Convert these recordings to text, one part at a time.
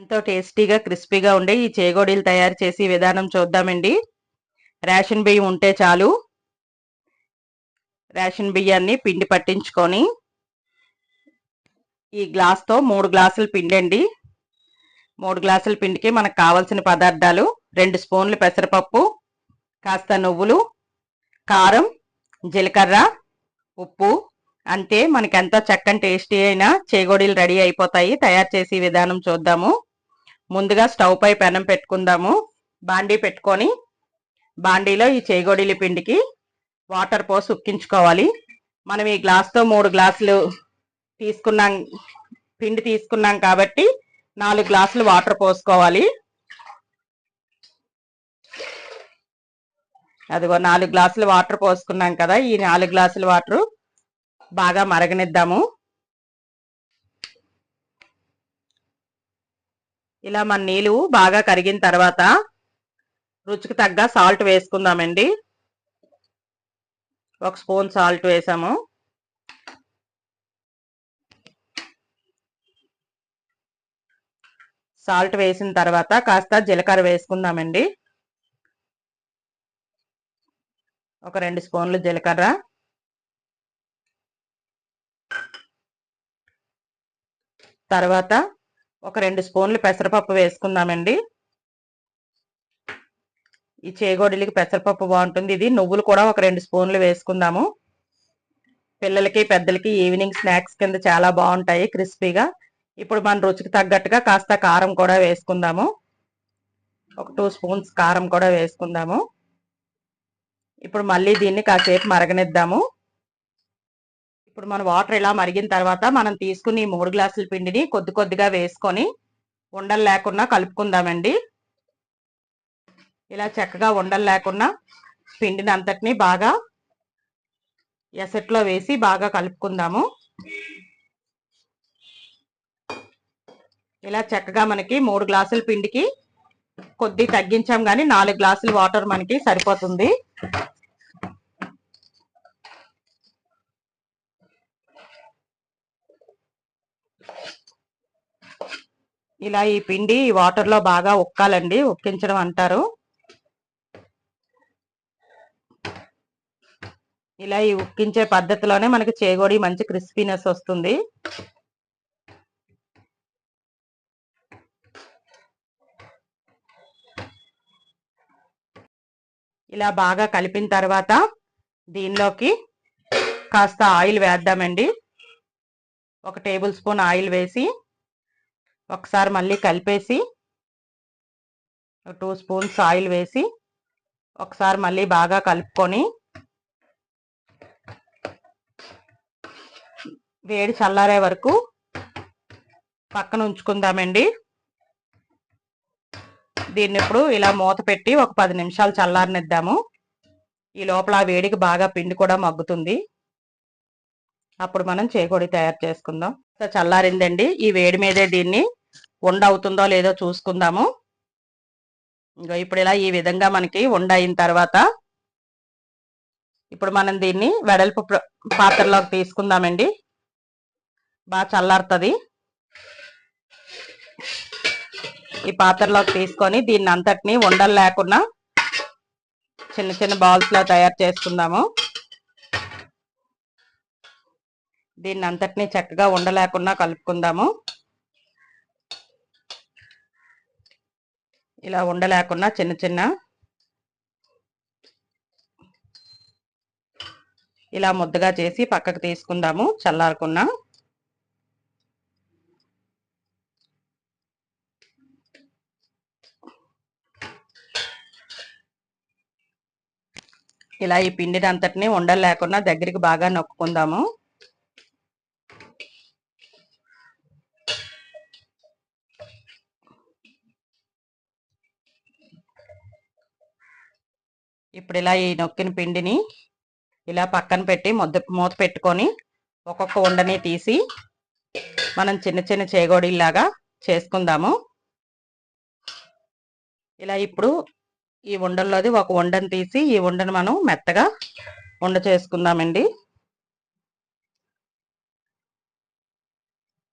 ఎంతో టేస్టీగా క్రిస్పీగా ఉండే ఈ చేగోడీలు తయారు చేసి విధానం చూద్దామండి. రేషన్ బియ్యం ఉంటే చాలు. రేషన్ బియ్యాన్ని పిండి పట్టించుకొని ఈ గ్లాస్తో 3 గ్లాసుల పిండి అండి. 3 గ్లాసుల పిండికి మనకు కావాల్సిన పదార్థాలు 2 స్పూన్లు పెసరపప్పు, కాస్త నువ్వులు, కారం, జీలకర్ర, ఉప్పు. అంతే, మనకెంతో చక్కని టేస్టీ అయిన చేగోడీలు రెడీ అయిపోతాయి. తయారు చేసి విధానం చూద్దాము. ముందుగా స్టవ్ పై పెనం పెట్టుకుందాము. బాండీ పెట్టుకొని బాండీలో ఈ చేగోడీల పిండికి వాటర్ పోసి ఉక్కించుకోవాలి. మనం ఈ గ్లాస్తో 3 గ్లాసులు తీసుకున్నాం, పిండి తీసుకున్నాం కాబట్టి 4 గ్లాసులు వాటర్ పోసుకోవాలి. అదిగో 4 గ్లాసులు వాటర్ పోసుకున్నాం కదా. ఈ 4 గ్లాసుల వాటర్ బాగా మరగనిద్దాము. ఇలా మన నీళ్ళు బాగా కరిగిన తర్వాత రుచికి తగ్గ సాల్ట్ వేసుకుందామండి. 1 స్పూన్ సాల్ట్ వేసాము. సాల్ట్ వేసిన తర్వాత కాస్త జీలకర్ర వేసుకుందామండి. 2 స్పూన్లు జీలకర్ర, తర్వాత 2 స్పూన్లు పెసరపప్పు వేసుకుందామండి. ఈ చేగోడీలకి పెసరపప్పు బాగుంటుంది. ఇది నువ్వులు కూడా 2 స్పూన్లు వేసుకుందాము. పిల్లలకి పెద్దలకి ఈవినింగ్ స్నాక్స్ కింద చాలా బాగుంటాయి క్రిస్పీగా. ఇప్పుడు మన రుచికి తగ్గట్టుగా కాస్త కారం కూడా వేసుకుందాము. 2 స్పూన్స్ కారం కూడా వేసుకుందాము. ఇప్పుడు మళ్ళీ దీన్ని కాసేపు మరగనిద్దాము. ఇప్పుడు మన వాటర్ ఇలా మరిగిన తర్వాత మనం తీసుకుని 3 గ్లాసుల పిండిని కొద్ది కొద్దిగా వేసుకొని ఉండలు లేకుండా కలుపుకుందామండి. ఇలా చక్కగా ఉండలు లేకుండా పిండిని అంతటిని బాగా ఎసట్లో వేసి బాగా కలుపుకుందాము. ఇలా చక్కగా మనకి 3 గ్లాసుల పిండికి కొద్ది తగ్గించాం కానీ 4 గ్లాసుల వాటర్ మనకి సరిపోతుంది. ఇలా ఈ పిండి వాటర్లో బాగా ఉక్కాలండి, ఉక్కించడం అంటారు. ఇలా ఈ ఉక్కించే పద్ధతిలోనే మనకి చేగోడి మంచి క్రిస్పీనెస్ వస్తుంది. ఇలా బాగా కలిపిన తర్వాత దీనిలోకి కాస్త ఆయిల్ వేద్దామండి. 1 టేబుల్ స్పూన్ ఆయిల్ వేసి ఒకసారి మళ్ళీ కలిపేసి 2 స్పూన్స్ ఆయిల్ వేసి ఒకసారి మళ్ళీ బాగా కలుపుకొని వేడి చల్లారే వరకు పక్కన ఉంచుకుందామండి. దీన్ని ఇప్పుడు ఇలా మూత పెట్టి 10 నిమిషాలు చల్లారనిద్దాము. ఈ లోపల వేడికి బాగా పిండి కూడా మగ్గుతుంది. అప్పుడు మనం చేగోడి తయారు చేసుకుందాం. చల్లారిందండి. ఈ వేడి మీదే దీన్ని ఉండ అవుతుందో లేదో చూసుకుందాము. ఇంకా ఇప్పుడు ఇలా ఈ విధంగా మనకి ఉండ అయిన తర్వాత ఇప్పుడు మనం దీన్ని వెడల్పు పాత్రలోకి తీసుకుందామండి. బాగా చల్లారుతుంది. ఈ పాత్రలోకి తీసుకొని దీన్ని అంతటిని ఉండలు లేకుండా చిన్న చిన్న బాల్స్ లా తయారు చేసుకుందాము. దీన్ని అంతటిని చక్కగా ఉండలేకుండా కలుపుకుందాము. ఇలా ఉండలేకుండా చిన్న చిన్న ఇలా ముద్దగా చేసి పక్కకు తీసుకుందాము చల్లారకుండా. ఇలా ఈ పిండిని అంతటిని ఉండలు లేకుండా దగ్గరికి బాగా నొక్కుందాము. ఇప్పుడు ఇలా ఈ నొక్కిన పిండిని ఇలా పక్కన పెట్టి మూత పెట్టుకొని ఒక్కొక్క ఉండని తీసి మనం చిన్న చిన్న చేగోడీలాగా చేసుకుందాము. ఇలా ఇప్పుడు ఈ ఉండల్లోది ఒక ఉండని తీసి ఈ ఉండను మనం మెత్తగా ఉండ చేసుకుందామండి.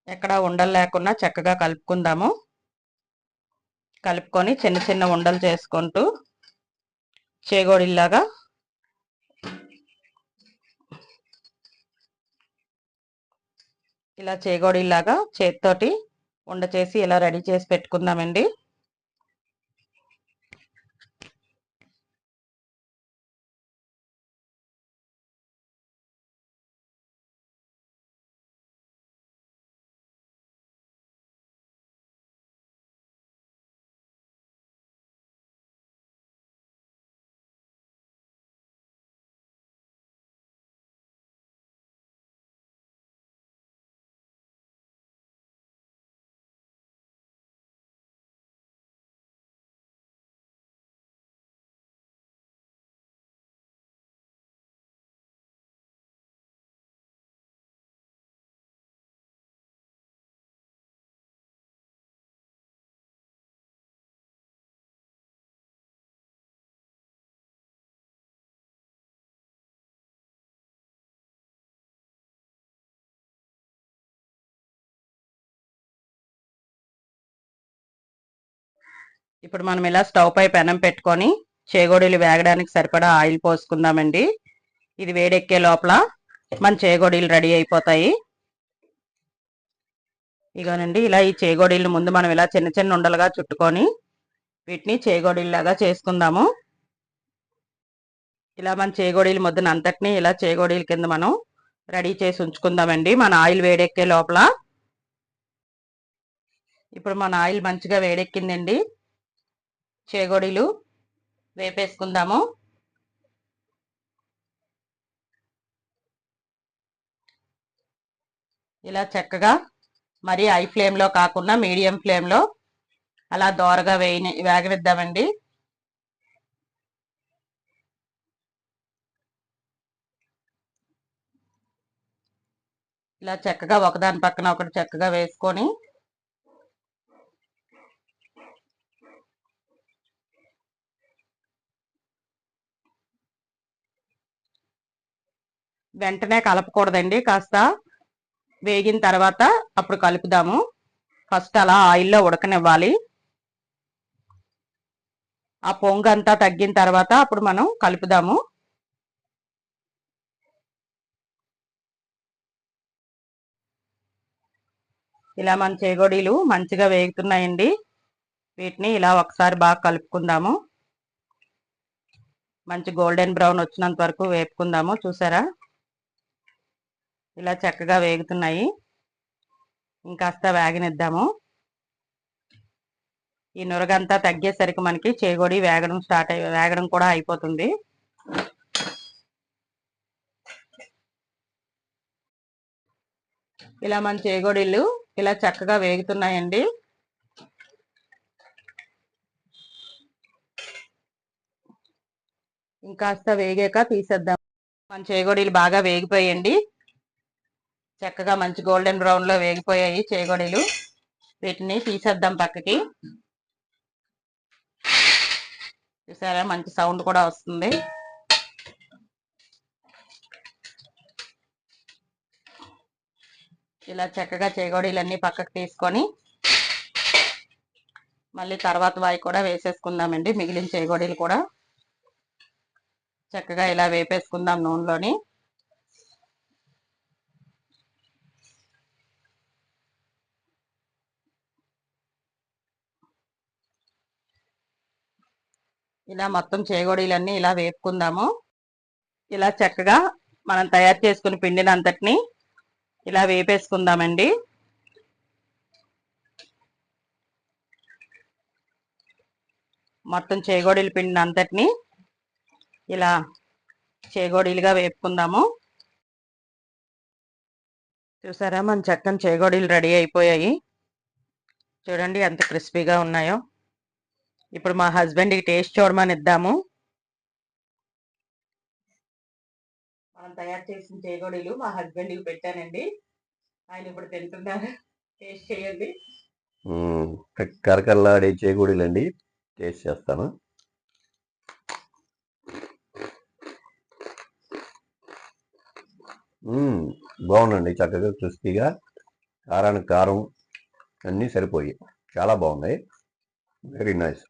ఎక్కడ ఉండలు లేకుండా చక్కగా కలుపుకుందాము. కలుపుకొని చిన్న చిన్న ఉండలు చేసుకుంటూ చేగోడిల్లాగా ఇలా చేగోడిల్లాగా చేతితోటి ఉండ చేసి ఇలా రెడీ చేసి పెట్టుకుందామండి. ఇప్పుడు మనం ఇలా స్టవ్ పై పెనం పెట్టుకొని చేగోడీలు వేగడానికి సరిపడా ఆయిల్ పోసుకుందామండి. ఇది వేడెక్కే లోపల మన చేగోడీలు రెడీ అయిపోతాయి. ఇగోనండి ఇలా ఈ చేగోడీలు ముందు మనం ఇలా చిన్న చిన్న ఉండలుగా చుట్టుకొని వీటిని చేగోడీల్లాగా చేసుకుందాము. ఇలా మన చేగోడీల ముద్దను అంతటినీ ఇలా చేగోడీల కింద మనం రెడీ చేసి ఉంచుకుందామండి మన ఆయిల్ వేడెక్కే లోపల. ఇప్పుడు మన ఆయిల్ మంచిగా వేడెక్కిందండి. చేగోడీలు వేపేసుకుందాము. ఇలా చక్కగా మరి హై ఫ్లేమ్లో కాకుండా మీడియం ఫ్లేమ్లో అలా దోరగా వేగనిద్దామండి. ఇలా చక్కగా ఒకదాని పక్కన ఒకటి చక్కగా వేసుకొని వెంటనే కలపకూడదండి, కాస్త వేగిన తర్వాత అప్పుడు కలుపుదాము. ఫస్ట్ అలా ఆయిల్లో ఉడకనివ్వాలి. ఆ పొంగు అంతా తగ్గిన తర్వాత అప్పుడు మనం కలుపుదాము. ఇలా మన చేగోడీలు మంచిగా వేగుతున్నాయండి. వీటిని ఇలా ఒకసారి బాగా కలుపుకుందాము. మంచి గోల్డెన్ బ్రౌన్ వచ్చినంత వరకు వేపుకుందాము. చూసారా ఇలా చక్కగా వేగుతున్నాయి. ఇంకాస్త వేగనిద్దాము. ఈ నురగంతా తగ్గేసరికి మనకి చేగోడి వేగడం కూడా అయిపోతుంది. ఇలా మన చేగోడీలు ఇలా చక్కగా వేగుతున్నాయండి. ఇంకాస్త వేగాక తీసేద్దాం. మన చేగోడీలు బాగా వేగిపోయండి. చక్కగా మంచి గోల్డెన్ బ్రౌన్ లో వేగిపోయాయి చేగోడీలు. వీటిని తీసేద్దాం పక్కకి. చూసారా మంచి సౌండ్ కూడా వస్తుంది. ఇలా చక్కగా చేగోడీలన్నీ పక్కకు తీసుకొని మళ్ళీ తర్వాత వాయి కూడా వేసేసుకుందామండి. మిగిలిన చేగోడీలు కూడా చక్కగా ఇలా వేపేసుకుందాం నూనెలోని. ఇలా మొత్తం చేగోడీలన్నీ ఇలా వేపుకుందాము. ఇలా చక్కగా మనం తయారు చేసుకుని పిండిని అంతటిని ఇలా వేపేసుకుందామండి. మొత్తం చేగోడీల పిండిని అంతటిని ఇలా చేగోడీలుగా వేపుకుందాము. చూసారా మన చక్కని చేగోడీలు రెడీ అయిపోయాయి. చూడండి ఎంత క్రిస్పీగా ఉన్నాయో. ఇప్పుడు మా హస్బెండ్కి టేస్ట్ చూడమని ఇద్దాము. మనం తయారు చేసిన చేగోడీలు మా హస్బెండ్కి పెట్టానండి. ఆయన ఇప్పుడు తింటున్నారు. టేస్ట్ చేయండి. కరకరలాడే చేగోడీలండి. టేస్ట్ చేస్తాను. బాగుందండి. చక్కగా క్రిస్పీగా, కారానికి కారం అన్నీ సరిపోయి చాలా బాగున్నాయి. Very nice.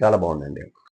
చాలా బాగుందండి.